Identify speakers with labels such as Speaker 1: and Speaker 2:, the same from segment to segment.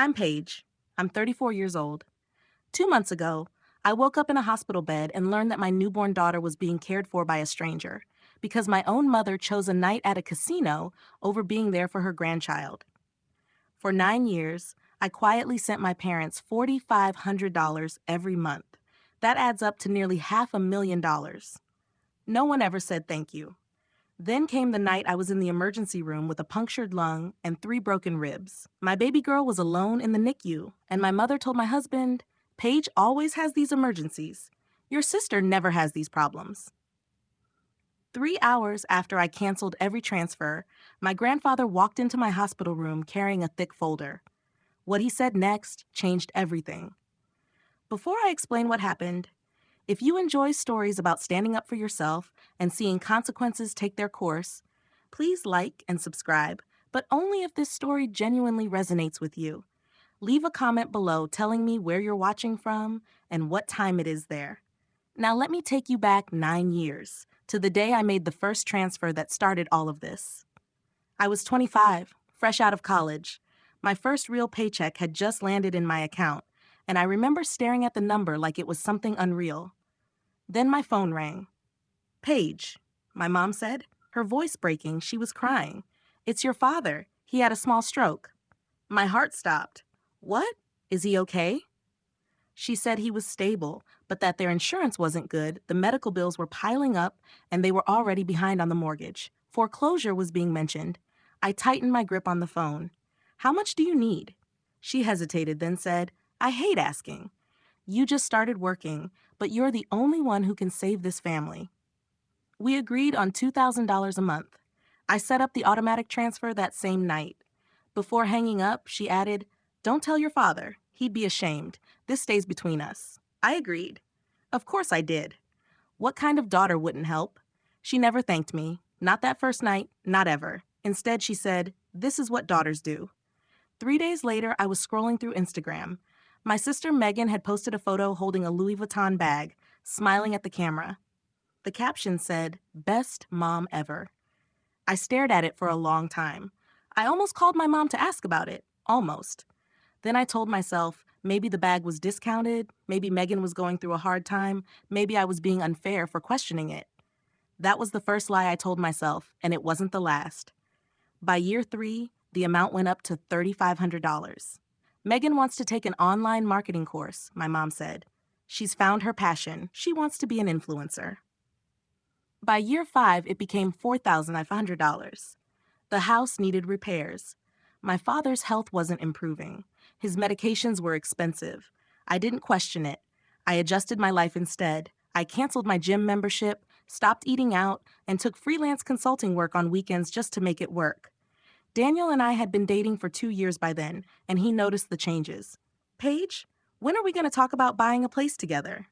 Speaker 1: I'm Paige. I'm 34 years old. 2 months ago, I woke up in a hospital bed and learned that my newborn daughter was being cared for by a stranger because my own mother chose a night at a casino over being there for her grandchild. For 9 years, I quietly sent my parents $4,500 every month. That adds up to nearly $500,000. No one ever said thank you. Then came the night I was in the emergency room with a punctured lung and 3 broken ribs. My baby girl was alone in the NICU, and my mother told my husband, "Paige always has these emergencies. Your sister never has these problems." 3 hours after I canceled every transfer, my grandfather walked into my hospital room carrying a thick folder. What he said next changed everything. Before I explain what happened, if you enjoy stories about standing up for yourself and seeing consequences take their course, please like and subscribe, but only if this story genuinely resonates with you. Leave a comment below telling me where you're watching from and what time it is there. Now let me take you back 9 years to the day I made the first transfer that started all of this. I was 25, fresh out of college. My first real paycheck had just landed in my account, and I remember staring at the number like it was something unreal. Then my phone rang. "Paige," my mom said, her voice breaking. She was crying. "It's your father. He had a small stroke." My heart stopped. "What? Is he okay?" She said he was stable, but that their insurance wasn't good, the medical bills were piling up, and they were already behind on the mortgage. Foreclosure was being mentioned. I tightened my grip on the phone. "How much do you need?" She hesitated, then said, "I hate asking. You just started working, but you're the only one who can save this family." We agreed on $2,000 a month. I set up the automatic transfer that same night. Before hanging up, she added, "Don't tell your father. He'd be ashamed. This stays between us." I agreed. Of course I did. What kind of daughter wouldn't help? She never thanked me. Not that first night, not ever. Instead, she said, "This is what daughters do." 3 days later, I was scrolling through Instagram. My sister Megan had posted a photo holding a Louis Vuitton bag, smiling at the camera. The caption said, "Best mom ever." I stared at it for a long time. I almost called my mom to ask about it. Almost. Then I told myself maybe the bag was discounted, maybe Megan was going through a hard time, maybe I was being unfair for questioning it. That was the first lie I told myself, and it wasn't the last. By year 3, the amount went up to $3,500. "Megan wants to take an online marketing course," my mom said. "She's found her passion. She wants to be an influencer." By year 5, it became $4,500. The house needed repairs. My father's health wasn't improving. His medications were expensive. I didn't question it. I adjusted my life instead. I canceled my gym membership, stopped eating out, and took freelance consulting work on weekends just to make it work. Daniel and I had been dating for 2 years by then, and he noticed the changes. "Paige, when are we going to talk about buying a place together?"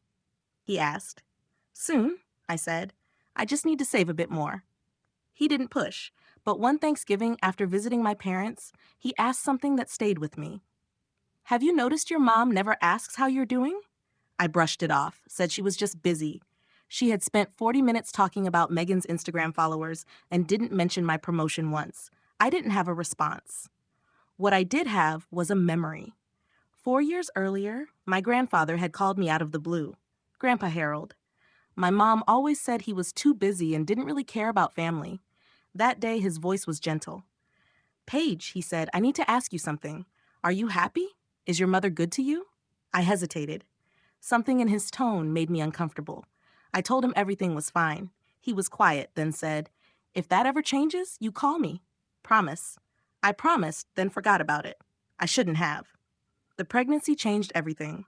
Speaker 1: he asked. "Soon," I said. "I just need to save a bit more." He didn't push, but one Thanksgiving after visiting my parents, he asked something that stayed with me. "Have you noticed your mom never asks how you're doing?" I brushed it off, said she was just busy. She had spent 40 minutes talking about Megan's Instagram followers and didn't mention my promotion once. I didn't have a response. What I did have was a memory. 4 years earlier, my grandfather had called me out of the blue. "Grandpa Harold." My mom always said he was too busy and didn't really care about family. That day, his voice was gentle. "Paige," he said, "I need to ask you something. Are you happy? Is your mother good to you?" I hesitated. Something in his tone made me uncomfortable. I told him everything was fine. He was quiet, then said, "If that ever changes, you call me. Promise." I promised, then forgot about it. I shouldn't have. The pregnancy changed everything.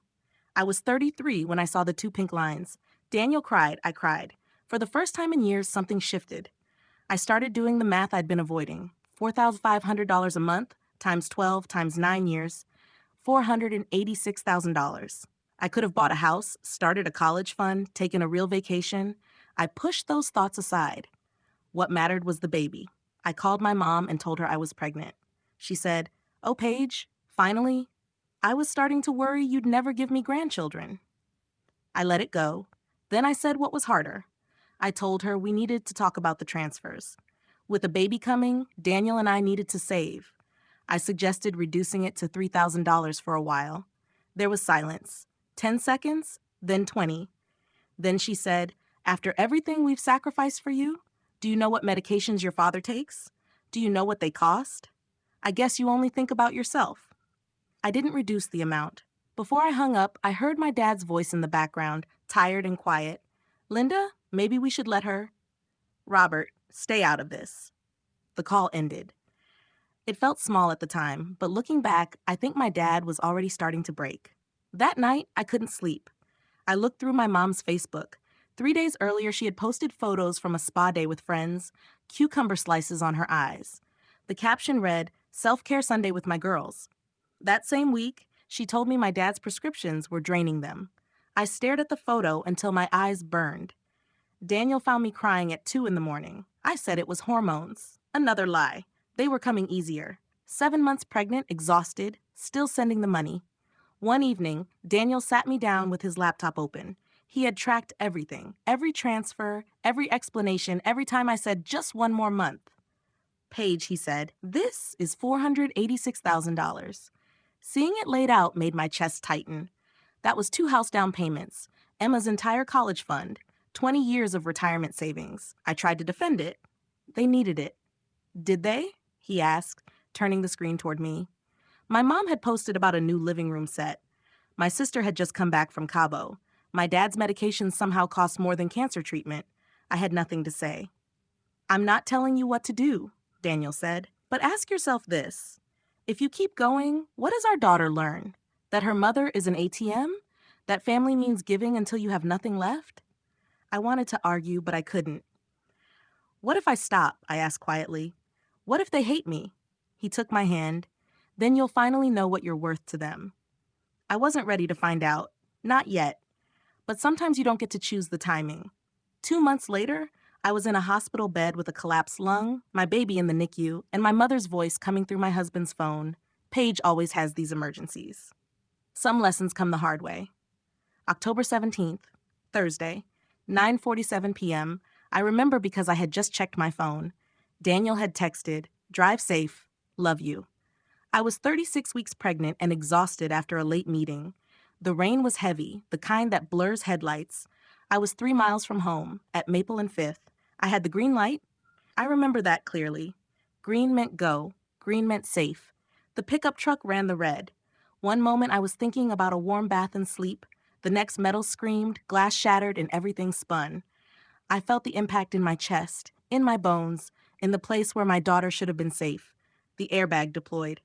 Speaker 1: I was 33 when I saw the 2 pink lines. Daniel cried, I cried. For the first time in years, something shifted. I started doing the math I'd been avoiding. $4,500 a month, times 12, times 9 years, $486,000. I could have bought a house, started a college fund, taken a real vacation. I pushed those thoughts aside. What mattered was the baby. I called my mom and told her I was pregnant. She said, "Oh, Paige, finally? I was starting to worry you'd never give me grandchildren." I let it go. Then I said what was harder. I told her we needed to talk about the transfers. With a baby coming, Daniel and I needed to save. I suggested reducing it to $3,000 for a while. There was silence. 10 seconds, then 20. Then she said, "After everything we've sacrificed for you, do you know what medications your father takes? Do you know what they cost? I guess you only think about yourself." I didn't reduce the amount. Before I hung up, I heard my dad's voice in the background, tired and quiet. "Linda, maybe we should let her." "Robert, stay out of this." The call ended. It felt small at the time, but looking back, I think my dad was already starting to break. That night, I couldn't sleep. I looked through my mom's Facebook. 3 days earlier, she had posted photos from a spa day with friends, cucumber slices on her eyes. The caption read, "Self-care Sunday with my girls." That same week, she told me my dad's prescriptions were draining them. I stared at the photo until my eyes burned. Daniel found me crying at 2 in the morning. I said it was hormones. Another lie. They were coming easier. 7 months pregnant, exhausted, still sending the money. One evening, Daniel sat me down with his laptop open. He had tracked everything, every transfer, every explanation, every time I said just one more month. "Paige," he said, "this is $486,000. Seeing it laid out made my chest tighten. That was 2 house down payments, Emma's entire college fund, 20 years of retirement savings. I tried to defend it. They needed it. "Did they?" he asked, turning the screen toward me. My mom had posted about a new living room set. My sister had just come back from Cabo. My dad's medications somehow cost more than cancer treatment. I had nothing to say. "I'm not telling you what to do," Daniel said, "but ask yourself this. If you keep going, what does our daughter learn? That her mother is an ATM? That family means giving until you have nothing left?" I wanted to argue, but I couldn't. "What if I stop?" I asked quietly. "What if they hate me?" He took my hand. "Then you'll finally know what you're worth to them." I wasn't ready to find out. Not yet. But sometimes you don't get to choose the timing. 2 months later, I was in a hospital bed with a collapsed lung, my baby in the NICU, and my mother's voice coming through my husband's phone. "Paige always has these emergencies." Some lessons come the hard way. October 17th, Thursday, 9:47 p.m. I remember because I had just checked my phone. Daniel had texted, "Drive safe, love you." I was 36 weeks pregnant and exhausted after a late meeting. The rain was heavy, the kind that blurs headlights. I was 3 miles from home, at Maple and 5th. I had the green light. I remember that clearly. Green meant go. Green meant safe. The pickup truck ran the red. One moment I was thinking about a warm bath and sleep. The next metal screamed, glass shattered, and everything spun. I felt the impact in my chest, in my bones, in the place where my daughter should have been safe. The airbag deployed.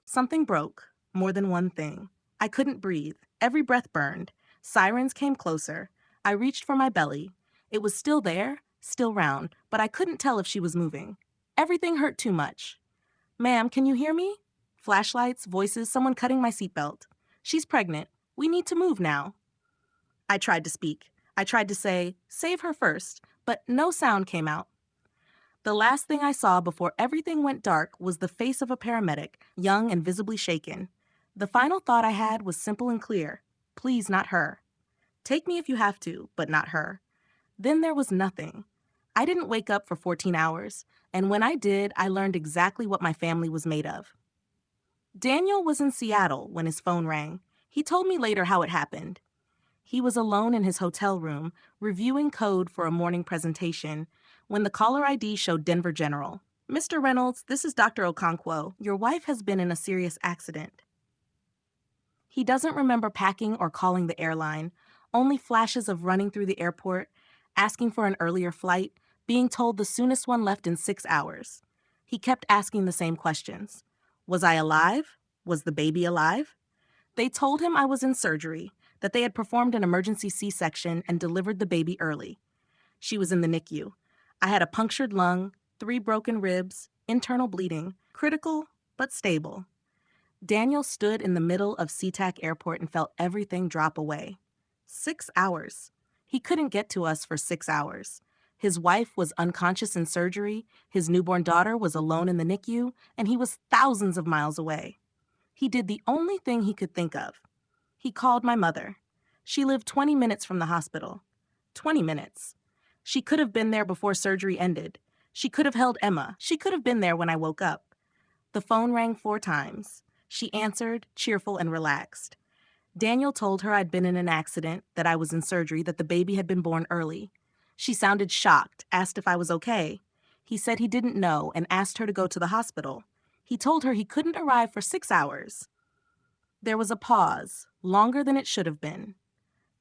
Speaker 1: Something broke, more than one thing. I couldn't breathe. Every breath burned. Sirens came closer. I reached for my belly. It was still there, still round, but I couldn't tell if she was moving. Everything hurt too much. "Ma'am, can you hear me?" Flashlights, voices, someone cutting my seatbelt. "She's pregnant. We need to move now." I tried to speak. I tried to say, "Save her first," but no sound came out. The last thing I saw before everything went dark was the face of a paramedic, young and visibly shaken. The final thought I had was simple and clear. Please, not her. Take me if you have to, but not her. Then there was nothing. I didn't wake up for 14 hours, and when I did, I learned exactly what my family was made of. Daniel was in Seattle when his phone rang. He told me later how it happened. He was alone in his hotel room, reviewing code for a morning presentation, when the caller ID showed Denver General. "Mr. Reynolds, this is Dr. Okonkwo. Your wife has been in a serious accident." He doesn't remember packing or calling the airline, only flashes of running through the airport, asking for an earlier flight, being told the soonest one left in 6 hours. He kept asking the same questions. Was I alive? Was the baby alive? They told him I was in surgery, that they had performed an emergency C-section and delivered the baby early. She was in the NICU. I had a punctured lung, 3 broken ribs, internal bleeding, critical but stable. Daniel stood in the middle of SeaTac Airport and felt everything drop away. 6 hours. He couldn't get to us for 6 hours. His wife was unconscious in surgery, his newborn daughter was alone in the NICU, and he was thousands of miles away. He did the only thing he could think of. He called my mother. She lived 20 minutes from the hospital. 20 minutes. She could have been there before surgery ended. She could have held Emma. She could have been there when I woke up. The phone rang 4 times. She answered, cheerful and relaxed. Daniel told her I'd been in an accident, that I was in surgery, that the baby had been born early. She sounded shocked, asked if I was okay. He said he didn't know and asked her to go to the hospital. He told her he couldn't arrive for 6 hours. There was a pause, longer than it should have been.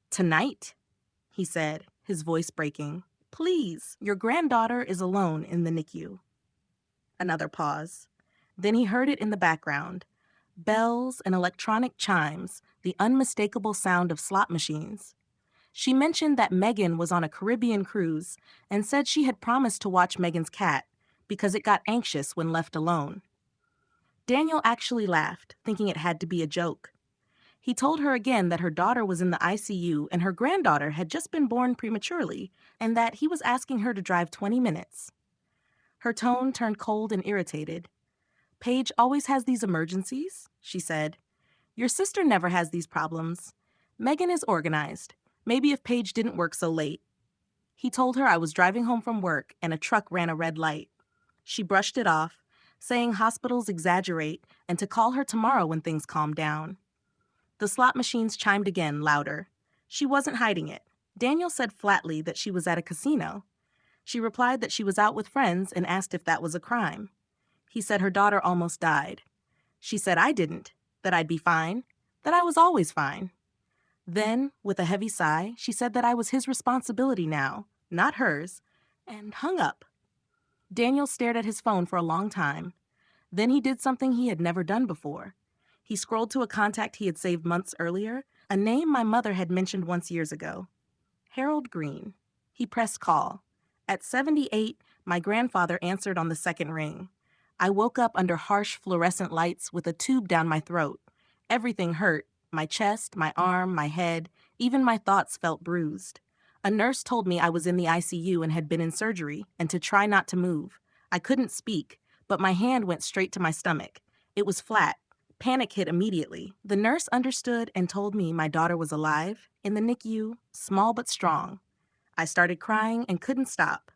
Speaker 1: "Tonight?" he said, his voice breaking. "Please, your granddaughter is alone in the NICU." Another pause. Then he heard it in the background. Bells and electronic chimes, the unmistakable sound of slot machines. She mentioned that Megan was on a Caribbean cruise and said she had promised to watch Megan's cat because it got anxious when left alone. Daniel actually laughed, thinking it had to be a joke. He told her again that her daughter was in the ICU and her granddaughter had just been born prematurely, and that he was asking her to drive 20 minutes. Her tone turned cold and irritated. "Paige always has these emergencies," she said. "Your sister never has these problems. Megan is organized. Maybe if Paige didn't work so late." He told her I was driving home from work and a truck ran a red light. She brushed it off, saying hospitals exaggerate and to call her tomorrow when things calm down. The slot machines chimed again, louder. She wasn't hiding it. Daniel said flatly that she was at a casino. She replied that she was out with friends and asked if that was a crime. He said her daughter almost died. She said I didn't, that I'd be fine, that I was always fine. Then, with a heavy sigh, she said that I was his responsibility now, not hers, and hung up. Daniel stared at his phone for a long time. Then he did something he had never done before. He scrolled to a contact he had saved months earlier, a name my mother had mentioned once years ago. Harold Green. He pressed call. At 78, my grandfather answered on the second ring. I woke up under harsh fluorescent lights with a tube down my throat. Everything hurt. My chest, my arm, my head, even my thoughts felt bruised. A nurse told me I was in the ICU and had been in surgery, and to try not to move. I couldn't speak, but my hand went straight to my stomach. It was flat. Panic hit immediately. The nurse understood and told me my daughter was alive, in the NICU, small but strong. I started crying and couldn't stop.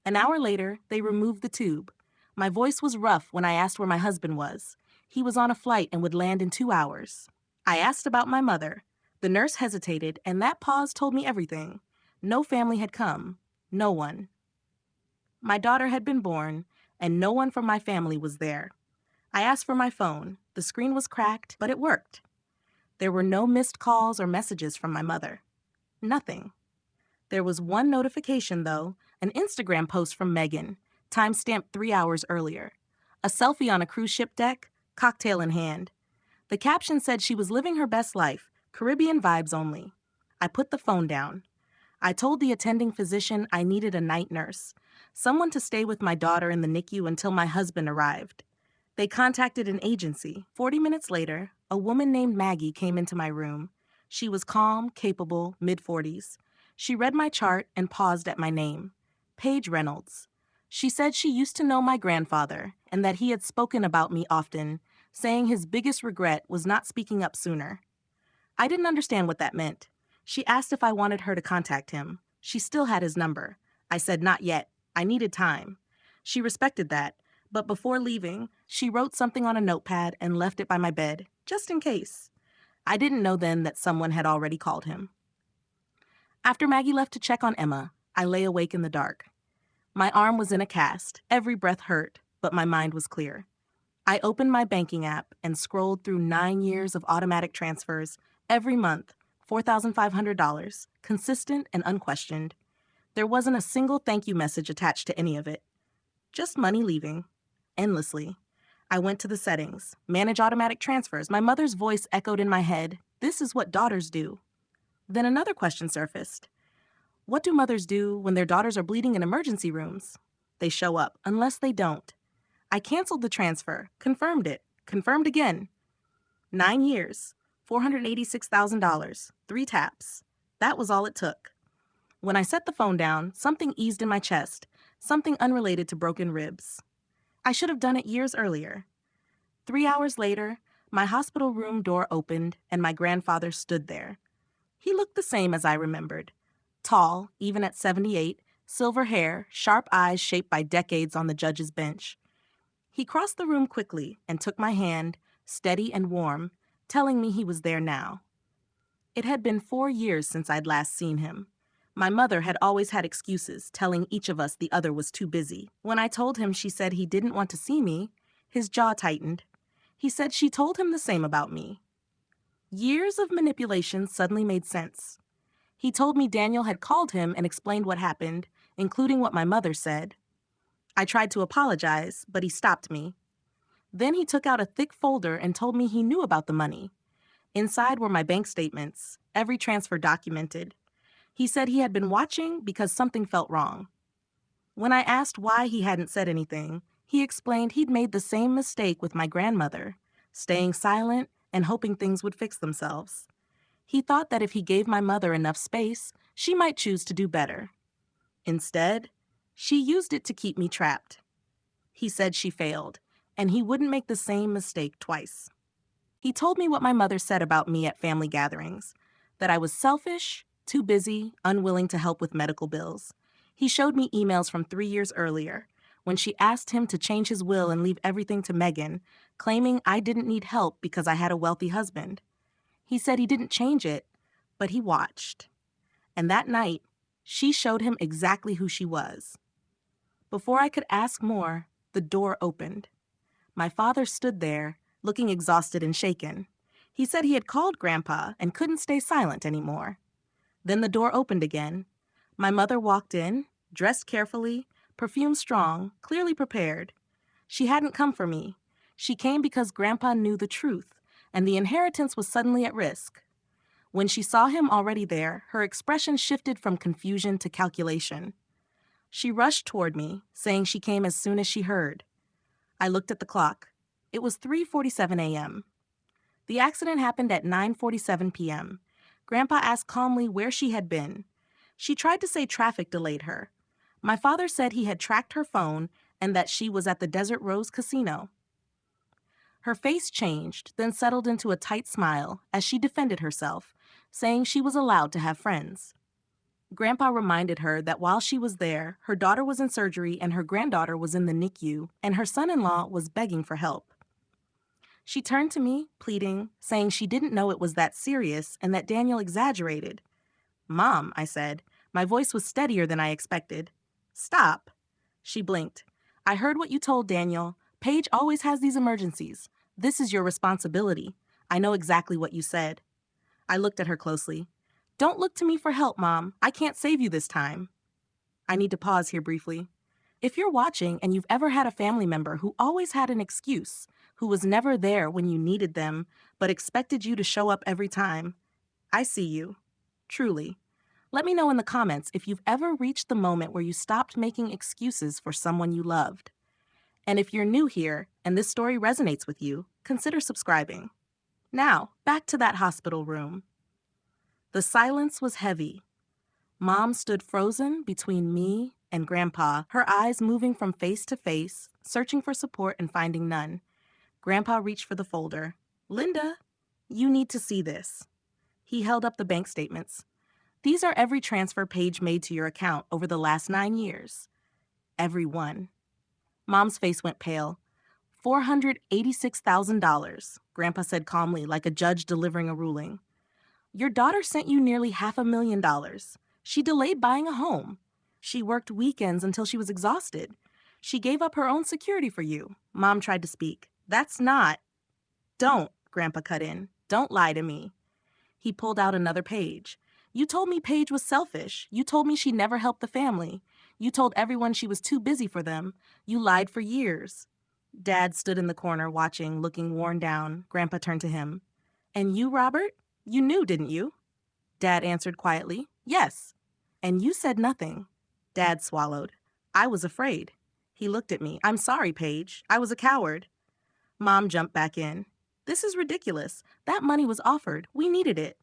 Speaker 1: An hour later, they removed the tube. My voice was rough when I asked where my husband was. He was on a flight and would land in 2 hours. I asked about my mother. The nurse hesitated, and that pause told me everything. No family had come. No one. My daughter had been born, and no one from my family was there. I asked for my phone. The screen was cracked, but it worked. There were no missed calls or messages from my mother. Nothing. There was one notification, though, an Instagram post from Megan, time-stamped 3 hours earlier. A selfie on a cruise ship deck, cocktail in hand. The caption said she was living her best life, Caribbean vibes only. I put the phone down. I told the attending physician I needed a night nurse, someone to stay with my daughter in the NICU until my husband arrived. They contacted an agency. 40 minutes later, a woman named Maggie came into my room. She was calm, capable, mid-40s. She read my chart and paused at my name, Paige Reynolds. She said she used to know my grandfather and that he had spoken about me often, saying his biggest regret was not speaking up sooner. I didn't understand what that meant. She asked if I wanted her to contact him. She still had his number. I said not yet. I needed time. She respected that, but before leaving, she wrote something on a notepad and left it by my bed, just in case. I didn't know then that someone had already called him. After Maggie left to check on Emma, I lay awake in the dark. My arm was in a cast. Every breath hurt, but my mind was clear. I opened my banking app and scrolled through 9 years of automatic transfers, every month, $4,500, consistent and unquestioned. There wasn't a single thank you message attached to any of it. Just money leaving, endlessly. I went to the settings, manage automatic transfers. My mother's voice echoed in my head, "This is what daughters do." Then another question surfaced. What do mothers do when their daughters are bleeding in emergency rooms? They show up, unless they don't. I canceled the transfer, confirmed it, confirmed again. 9 years, $486,000, 3 taps. That was all it took. When I set the phone down, something eased in my chest, something unrelated to broken ribs. I should have done it years earlier. 3 hours later, my hospital room door opened and my grandfather stood there. He looked the same as I remembered. Tall, even at 78, silver hair, sharp eyes shaped by decades on the judge's bench. He crossed the room quickly and took my hand, steady and warm, telling me he was there now. It had been 4 years since I'd last seen him. My mother had always had excuses, telling each of us the other was too busy. When I told him she said he didn't want to see me, his jaw tightened. He said she told him the same about me. Years of manipulation suddenly made sense. He told me Daniel had called him and explained what happened, including what my mother said. I tried to apologize, but he stopped me. Then he took out a thick folder and told me he knew about the money. Inside were my bank statements, every transfer documented. He said he had been watching because something felt wrong. When I asked why he hadn't said anything, he explained he'd made the same mistake with my grandmother, staying silent and hoping things would fix themselves. He thought that if he gave my mother enough space, she might choose to do better. Instead, she used it to keep me trapped. He said she failed, and he wouldn't make the same mistake twice. He told me what my mother said about me at family gatherings, that I was selfish, too busy, unwilling to help with medical bills. He showed me emails from 3 years earlier, when she asked him to change his will and leave everything to Megan, claiming I didn't need help because I had a wealthy husband. He said he didn't change it, but he watched. And that night, she showed him exactly who she was. Before I could ask more, the door opened. My father stood there, looking exhausted and shaken. He said he had called Grandpa and couldn't stay silent anymore. Then the door opened again. My mother walked in, dressed carefully, perfume strong, clearly prepared. She hadn't come for me. She came because Grandpa knew the truth, and the inheritance was suddenly at risk. When she saw him already there, her expression shifted from confusion to calculation. She rushed toward me, saying she came as soon as she heard. I looked at the clock. It was 3:47 a.m. The accident happened at 9:47 p.m. Grandpa asked calmly where she had been. She tried to say traffic delayed her. My father said he had tracked her phone and that she was at the Desert Rose Casino. Her face changed, then settled into a tight smile as she defended herself, saying she was allowed to have friends. Grandpa reminded her that while she was there, her daughter was in surgery and her granddaughter was in the NICU, and her son-in-law was begging for help. She turned to me, pleading, saying she didn't know it was that serious and that Daniel exaggerated. "Mom," I said. My voice was steadier than I expected. "Stop." She blinked. "I heard what you told Daniel. Paige always has these emergencies. This is your responsibility. I know exactly what you said." I looked at her closely. "Don't look to me for help, Mom. I can't save you this time." I need to pause here briefly. If you're watching and you've ever had a family member who always had an excuse, who was never there when you needed them, but expected you to show up every time, I see you. Truly. Let me know in the comments if you've ever reached the moment where you stopped making excuses for someone you loved. And if you're new here and this story resonates with you, consider subscribing. Now, back to that hospital room. The silence was heavy. Mom stood frozen between me and Grandpa, her eyes moving from face to face, searching for support and finding none. Grandpa reached for the folder. "Linda, you need to see this." He held up the bank statements. "These are every transfer Paige made to your account over the last 9 years. Every one." Mom's face went pale. $486,000, Grandpa said calmly, like a judge delivering a ruling. "Your daughter sent you nearly $500,000. She delayed buying a home. She worked weekends until she was exhausted. She gave up her own security for you." Mom tried to speak. "That's not—" "Don't," Grandpa cut in. "Don't lie to me." He pulled out another page. "You told me Paige was selfish. You told me she never helped the family. You told everyone she was too busy for them. You lied for years." Dad stood in the corner watching, looking worn down. Grandpa turned to him. "And you, Robert? You knew, didn't you?" Dad answered quietly, "Yes." "And you said nothing." Dad swallowed. "I was afraid." He looked at me. "I'm sorry, Paige. I was a coward." Mom jumped back in. "This is ridiculous. That money was offered. We needed it."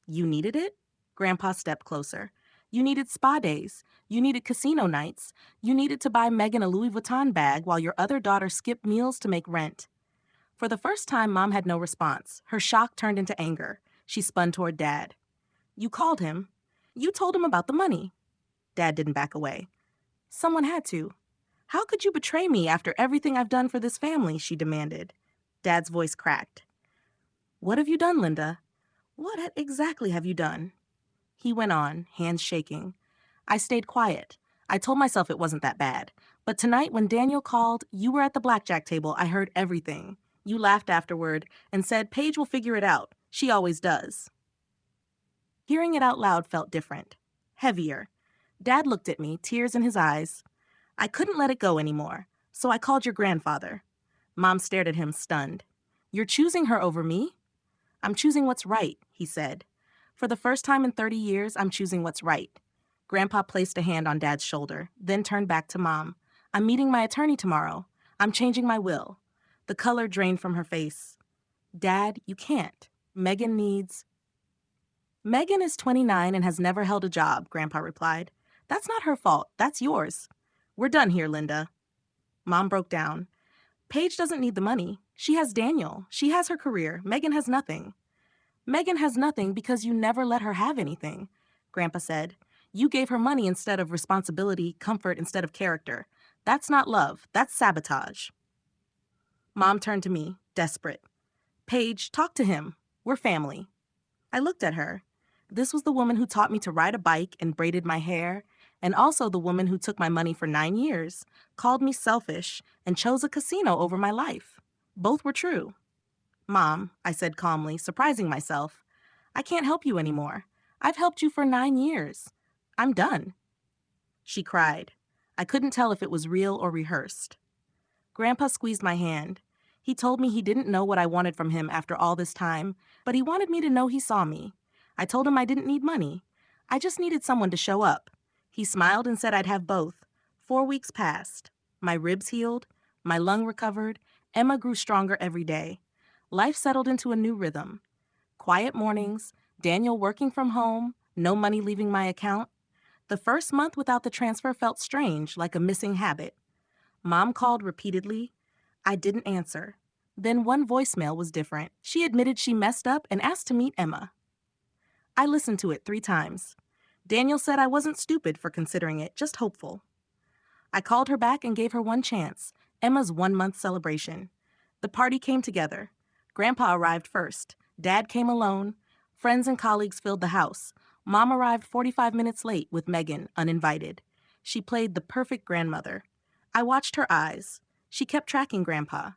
Speaker 1: "You needed it?" Grandpa stepped closer. "You needed spa days. You needed casino nights. You needed to buy Megan a Louis Vuitton bag while your other daughter skipped meals to make rent." For the first time, Mom had no response. Her shock turned into anger. She spun toward Dad. "You called him. You told him about the money." Dad didn't back away. "Someone had to." How could you betray me after everything I've done for this family? She demanded. Dad's voice cracked. What have you done, Linda? What exactly have you done? He went on, hands shaking. I stayed quiet. I told myself it wasn't that bad. But tonight when Daniel called, you were at the blackjack table, I heard everything. You laughed afterward and said, Paige will figure it out. She always does. Hearing it out loud felt different. Heavier. Dad looked at me, tears in his eyes. I couldn't let it go anymore, so I called your grandfather. Mom stared at him, stunned. You're choosing her over me? I'm choosing what's right, he said. For the first time in 30 years, I'm choosing what's right. Grandpa placed a hand on Dad's shoulder, then turned back to Mom. I'm meeting my attorney tomorrow. I'm changing my will. The color drained from her face. Dad, you can't. Megan is 29 and has never held a job, Grandpa replied. That's not her fault. That's yours. We're done here, Linda. Mom broke down. Paige doesn't need the money. She has Daniel. She has her career. Megan has nothing. Megan has nothing because you never let her have anything, Grandpa said. You gave her money instead of responsibility, comfort instead of character. That's not love. That's sabotage. Mom turned to me, desperate. Paige, talk to him. We're family. I looked at her. This was the woman who taught me to ride a bike and braided my hair, and also the woman who took my money for 9 years, called me selfish, and chose a casino over my life. Both were true. Mom, I said calmly, surprising myself, I can't help you anymore. I've helped you for 9 years. I'm done. She cried. I couldn't tell if it was real or rehearsed. Grandpa squeezed my hand. He told me he didn't know what I wanted from him after all this time, but he wanted me to know he saw me. I told him I didn't need money. I just needed someone to show up. He smiled and said I'd have both. 4 weeks passed. My ribs healed. My lung recovered. Emma grew stronger every day. Life settled into a new rhythm. Quiet mornings, Daniel working from home, no money leaving my account. The first month without the transfer felt strange, like a missing habit. Mom called repeatedly. I didn't answer. Then one voicemail was different. She admitted she messed up and asked to meet Emma. I listened to it 3 times. Daniel said I wasn't stupid for considering it, just hopeful. I called her back and gave her one chance, Emma's 1-month celebration. The party came together. Grandpa arrived first. Dad came alone. Friends and colleagues filled the house. Mom arrived 45 minutes late with Megan, uninvited. She played the perfect grandmother. I watched her eyes. She kept tracking Grandpa.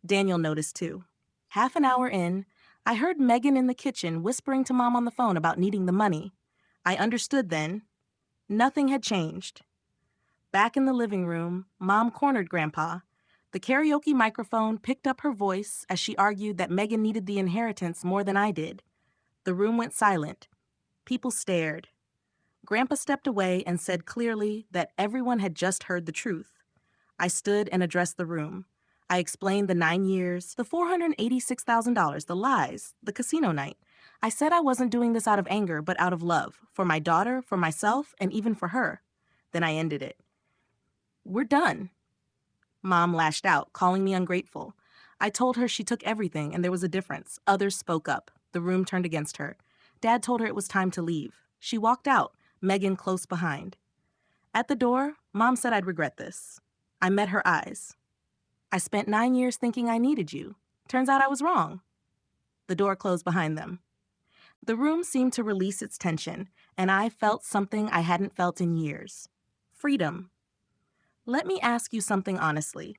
Speaker 1: Daniel noticed too. Half an hour in, I heard Megan in the kitchen whispering to Mom on the phone about needing the money. I understood then. Nothing had changed. Back in the living room, Mom cornered Grandpa. The karaoke microphone picked up her voice as she argued that Megan needed the inheritance more than I did. The room went silent. People stared. Grandpa stepped away and said clearly that everyone had just heard the truth. I stood and addressed the room. I explained the 9 years, the $486,000, the lies, the casino night. I said I wasn't doing this out of anger, but out of love, for my daughter, for myself, and even for her. Then I ended it. We're done. Mom lashed out, calling me ungrateful. I told her she took everything and there was a difference. Others spoke up. The room turned against her. Dad told her it was time to leave. She walked out, Megan close behind. At the door, Mom said I'd regret this. I met her eyes. I spent 9 years thinking I needed you. Turns out I was wrong. The door closed behind them. The room seemed to release its tension, and I felt something I hadn't felt in years. Freedom. Let me ask you something honestly.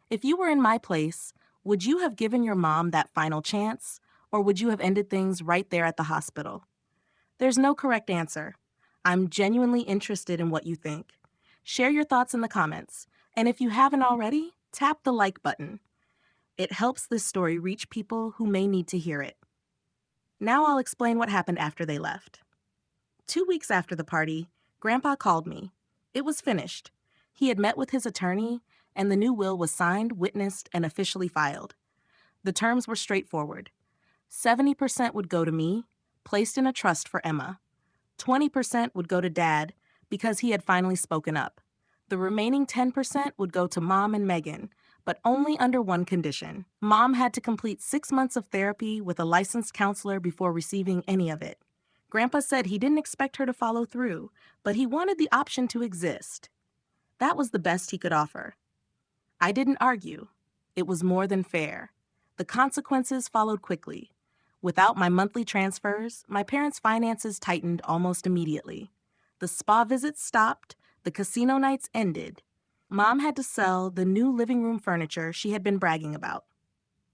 Speaker 1: If you were in my place, would you have given your mom that final chance, or would you have ended things right there at the hospital? There's no correct answer. I'm genuinely interested in what you think. Share your thoughts in the comments, and if you haven't already, tap the like button. It helps this story reach people who may need to hear it. Now I'll explain what happened after they left. 2 weeks after the party, Grandpa called me. It was finished. He had met with his attorney, and the new will was signed, witnessed, and officially filed. The terms were straightforward. 70% would go to me, placed in a trust for Emma. 20% would go to Dad, because he had finally spoken up. The remaining 10% would go to Mom and Megan, but only under one condition. Mom had to complete 6 months of therapy with a licensed counselor before receiving any of it. Grandpa said he didn't expect her to follow through, but he wanted the option to exist. That was the best he could offer. I didn't argue. It was more than fair. The consequences followed quickly. Without my monthly transfers, my parents' finances tightened almost immediately. The spa visits stopped, the casino nights ended. Mom had to sell the new living room furniture she had been bragging about.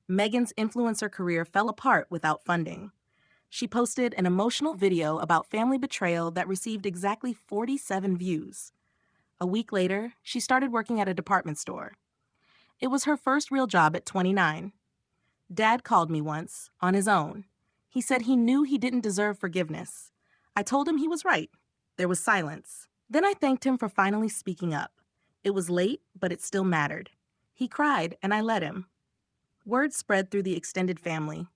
Speaker 1: Megan's influencer career fell apart without funding. She posted an emotional video about family betrayal that received exactly 47 views. A week later, she started working at a department store. It was her first real job at 29. Dad called me once, on his own. He said he knew he didn't deserve forgiveness. I told him he was right. There was silence. Then I thanked him for finally speaking up. It was late, but it still mattered. He cried, and I let him. Word spread through the extended family.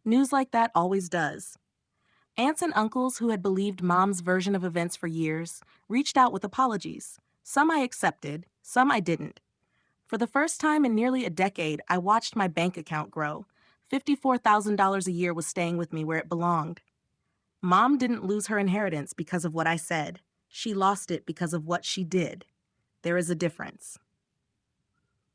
Speaker 1: News like that always does. Aunts and uncles who had believed Mom's version of events for years reached out with apologies. Some I accepted, some I didn't. For the first time in nearly a decade, I watched my bank account grow. $54,000 a year was staying with me where it belonged. Mom didn't lose her inheritance because of what I said. She lost it because of what she did. There is a difference.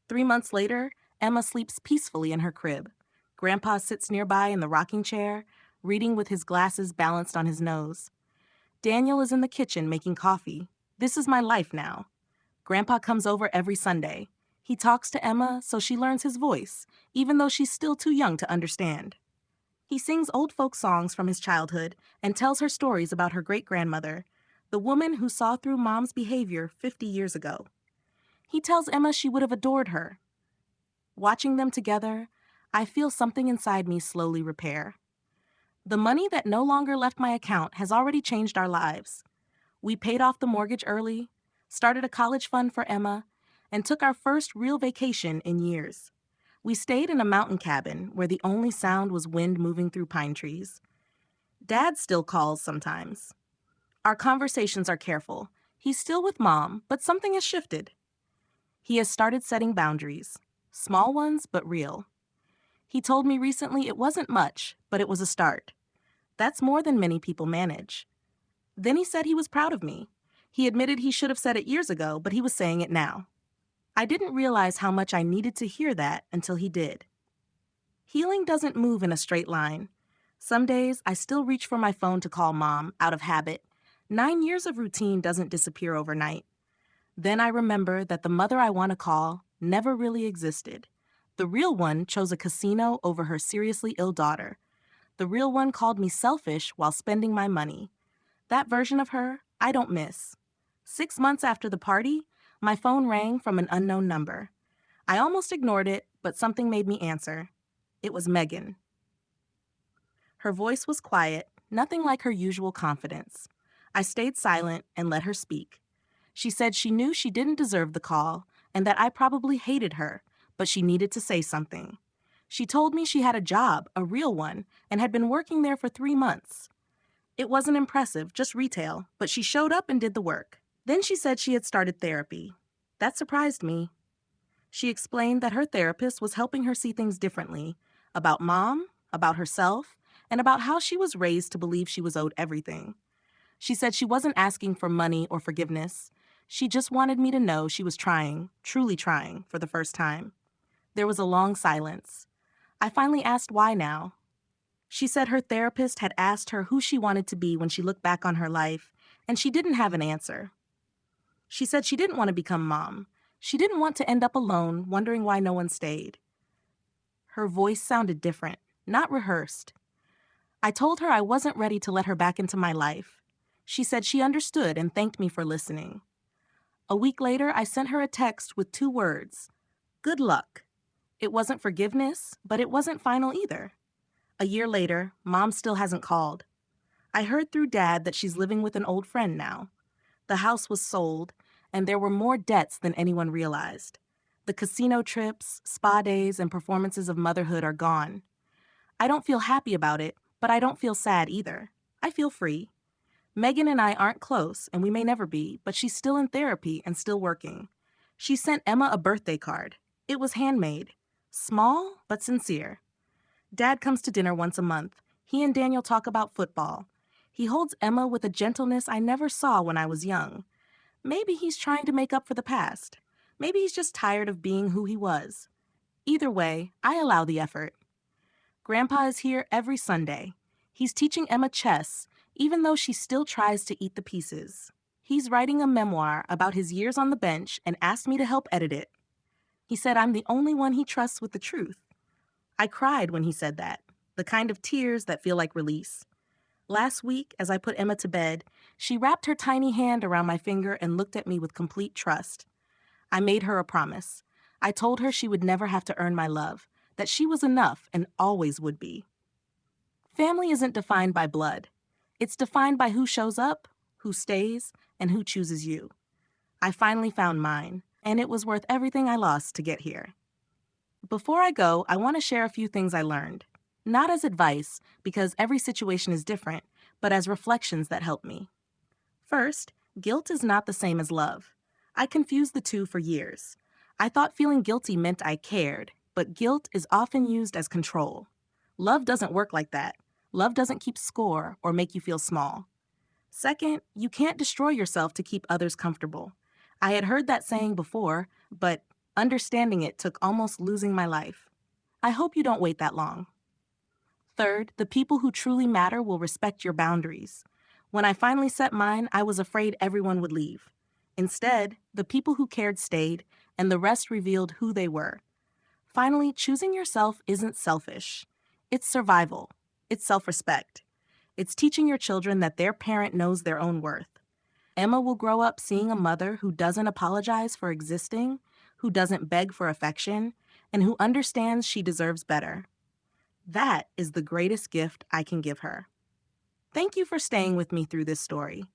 Speaker 1: 3 months later, Emma sleeps peacefully in her crib. Grandpa sits nearby in the rocking chair, reading with his glasses balanced on his nose. Daniel is in the kitchen making coffee. This is my life now. Grandpa comes over every Sunday. He talks to Emma so she learns his voice, even though she's still too young to understand. He sings old folk songs from his childhood and tells her stories about her great-grandmother, the woman who saw through Mom's behavior 50 years ago. He tells Emma she would have adored her. Watching them together, I feel something inside me slowly repair. The money that no longer left my account has already changed our lives. We paid off the mortgage early, started a college fund for Emma, and took our first real vacation in years. We stayed in a mountain cabin where the only sound was wind moving through pine trees. Dad still calls sometimes. Our conversations are careful. He's still with Mom, but something has shifted. He has started setting boundaries, small ones but real. He told me recently it wasn't much, but it was a start. That's more than many people manage. Then he said he was proud of me. He admitted he should have said it years ago, but he was saying it now. I didn't realize how much I needed to hear that until he did. Healing doesn't move in a straight line. Some days, I still reach for my phone to call Mom, out of habit. 9 years of routine doesn't disappear overnight. Then I remember that the mother I want to call never really existed. The real one chose a casino over her seriously ill daughter. The real one called me selfish while spending my money. That version of her, I don't miss. 6 months after the party, my phone rang from an unknown number. I almost ignored it, but something made me answer. It was Megan. Her voice was quiet, nothing like her usual confidence. I stayed silent and let her speak. She said she knew she didn't deserve the call and that I probably hated her, but she needed to say something. She told me she had a job, a real one, and had been working there for 3 months. It wasn't impressive, just retail, but she showed up and did the work. Then she said she had started therapy. That surprised me. She explained that her therapist was helping her see things differently, about Mom, about herself, and about how she was raised to believe she was owed everything. She said she wasn't asking for money or forgiveness. She just wanted me to know she was trying, truly trying, for the first time. There was a long silence. I finally asked why now. She said her therapist had asked her who she wanted to be when she looked back on her life, and she didn't have an answer. She said she didn't want to become Mom. She didn't want to end up alone, wondering why no one stayed. Her voice sounded different, not rehearsed. I told her I wasn't ready to let her back into my life. She said she understood and thanked me for listening. A week later, I sent her a text with 2 words. Good luck. It wasn't forgiveness, but it wasn't final either. A year later, Mom still hasn't called. I heard through Dad that she's living with an old friend now. The house was sold, and there were more debts than anyone realized. The casino trips, spa days, and performances of motherhood are gone. I don't feel happy about it, but I don't feel sad either. I feel free. Megan and I aren't close, and we may never be, but she's still in therapy and still working. She sent Emma a birthday card. It was handmade. Small, but sincere. Dad comes to dinner once a month. He and Daniel talk about football. He holds Emma with a gentleness I never saw when I was young. Maybe he's trying to make up for the past. Maybe he's just tired of being who he was. Either way, I allow the effort. Grandpa is here every Sunday. He's teaching Emma chess, even though she still tries to eat the pieces. He's writing a memoir about his years on the bench and asked me to help edit it. He said I'm the only one he trusts with the truth. I cried when he said that, the kind of tears that feel like release. Last week, as I put Emma to bed, she wrapped her tiny hand around my finger and looked at me with complete trust. I made her a promise. I told her she would never have to earn my love, that she was enough and always would be. Family isn't defined by blood. It's defined by who shows up, who stays, and who chooses you. I finally found mine, and it was worth everything I lost to get here. Before I go, I want to share a few things I learned. Not as advice, because every situation is different, but as reflections that help me. First, guilt is not the same as love. I confused the two for years. I thought feeling guilty meant I cared, but guilt is often used as control. Love doesn't work like that. Love doesn't keep score or make you feel small. Second, you can't destroy yourself to keep others comfortable. I had heard that saying before, but understanding it took almost losing my life. I hope you don't wait that long. Third, the people who truly matter will respect your boundaries. When I finally set mine, I was afraid everyone would leave. Instead, the people who cared stayed, and the rest revealed who they were. Finally, choosing yourself isn't selfish. It's survival. It's self-respect. It's teaching your children that their parent knows their own worth. Emma will grow up seeing a mother who doesn't apologize for existing, who doesn't beg for affection, and who understands she deserves better. That is the greatest gift I can give her. Thank you for staying with me through this story.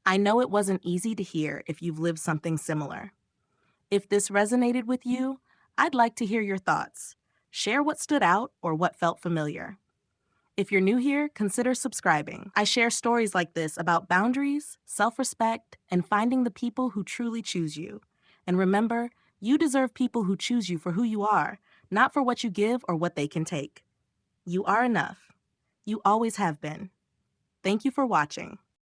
Speaker 1: I know it wasn't easy to hear if you've lived something similar. If this resonated with you, I'd like to hear your thoughts. Share what stood out or what felt familiar. If you're new here, consider subscribing. I share stories like this about boundaries, self-respect, and finding the people who truly choose you. And remember, you deserve people who choose you for who you are, not for what you give or what they can take. You are enough. You always have been. Thank you for watching.